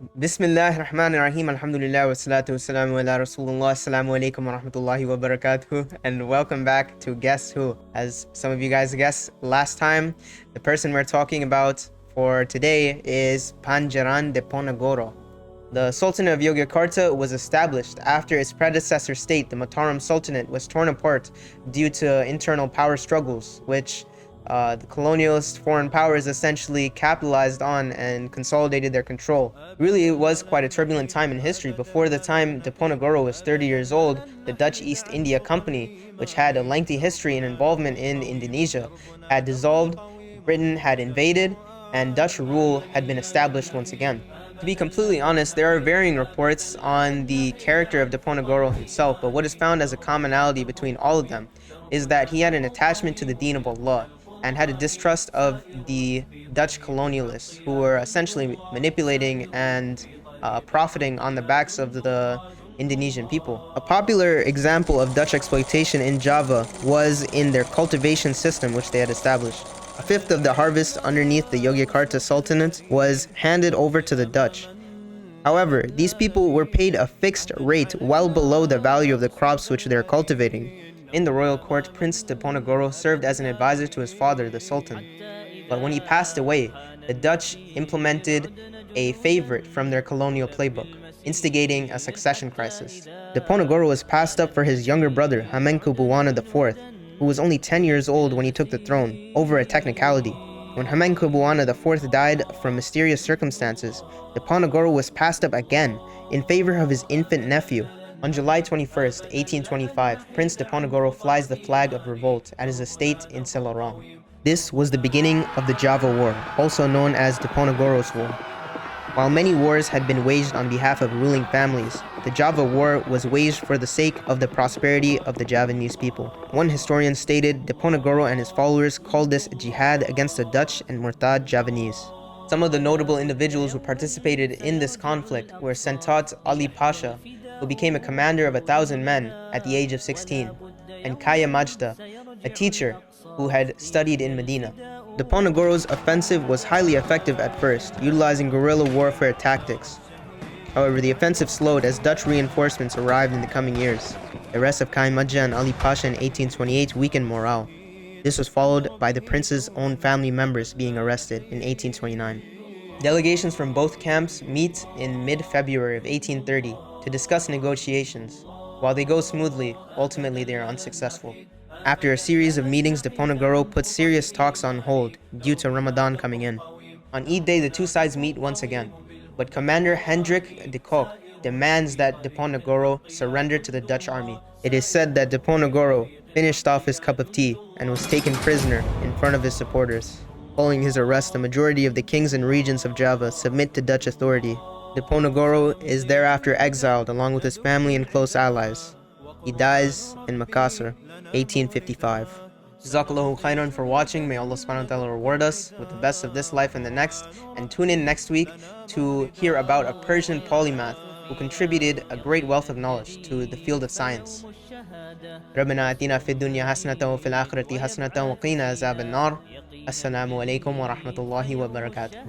Bismillah ar-Rahman ar-Rahim, alhamdulillah, wa salatu wa salamu ala Rasulullah, assalamu alaikum wa rahmatullahi wa barakatuh, and welcome back to Guess Who. As some of you guys guessed last time, the person we're talking about for today is Pangeran Diponegoro. The Sultanate of Yogyakarta was established after its predecessor state, the Mataram Sultanate, was torn apart due to internal power struggles, which the colonialist foreign powers essentially capitalized on and consolidated their control. Really, it was quite a turbulent time in history. Before the time Diponegoro was 30 years old, the Dutch East India Company, which had a lengthy history and involvement in Indonesia, had dissolved, Britain had invaded, and Dutch rule had been established once again. To be completely honest, there are varying reports on the character of Diponegoro himself, but what is found as a commonality between all of them is that he had an attachment to the Deen of Allah and had a distrust of the Dutch colonialists who were essentially manipulating and profiting on the backs of the Indonesian people. A popular example of Dutch exploitation in Java was in their cultivation system which they had established. A fifth of the harvest underneath the Yogyakarta Sultanate was handed over to the Dutch. However, these people were paid a fixed rate well below the value of the crops which they are cultivating. In the royal court, Prince Diponegoro served as an advisor to his father, the Sultan. But when he passed away, the Dutch implemented a favorite from their colonial playbook, instigating a succession crisis. Diponegoro was passed up for his younger brother, Hamengkubuwana IV, who was only 10 years old when he took the throne, over a technicality. When Hamengkubuwana IV died from mysterious circumstances, Diponegoro was passed up again in favor of his infant nephew. On July 21st, 1825, Prince Diponegoro flies the flag of revolt at his estate in Selarong. This was the beginning of the Java War, also known as Diponegoro's War. While many wars had been waged on behalf of ruling families, the Java War was waged for the sake of the prosperity of the Javanese people. One historian stated Diponegoro and his followers called this jihad against the Dutch and Murtad Javanese. Some of the notable individuals who participated in this conflict were Sentat Ali Pasha, who became a commander of 1,000 men at the age of 16, and Kaya Majda, a teacher who had studied in Medina. Diponegoro's offensive was highly effective at first, utilizing guerrilla warfare tactics. However, the offensive slowed as Dutch reinforcements arrived in the coming years. The arrest of Kaya Majda and Ali Pasha in 1828 weakened morale. This was followed by the prince's own family members being arrested in 1829. Delegations from both camps meet in mid-February of 1830 to discuss negotiations. While they go smoothly, ultimately they are unsuccessful. After a series of meetings, Diponegoro put serious talks on hold due to Ramadan coming in. On Eid Day, the two sides meet once again, but Commander Hendrik de Kock demands that Diponegoro surrender to the Dutch army. It is said that Diponegoro finished off his cup of tea and was taken prisoner in front of his supporters. Following his arrest, the majority of the kings and regents of Java submit to Dutch authority. Diponegoro is thereafter exiled along with his family and close allies. He dies in Makassar, 1855. Jazakallahu khairan for watching. May Allah subhanahu wa ta'ala reward us with the best of this life and the next. And tune in next week to hear about a Persian polymath who contributed a great wealth of knowledge to the field of science. ربنا آتنا في الدنيا حسنة وفي الآخرة حسنة وقنا عذاب النار. السلام عليكم ورحمة الله وبركاته.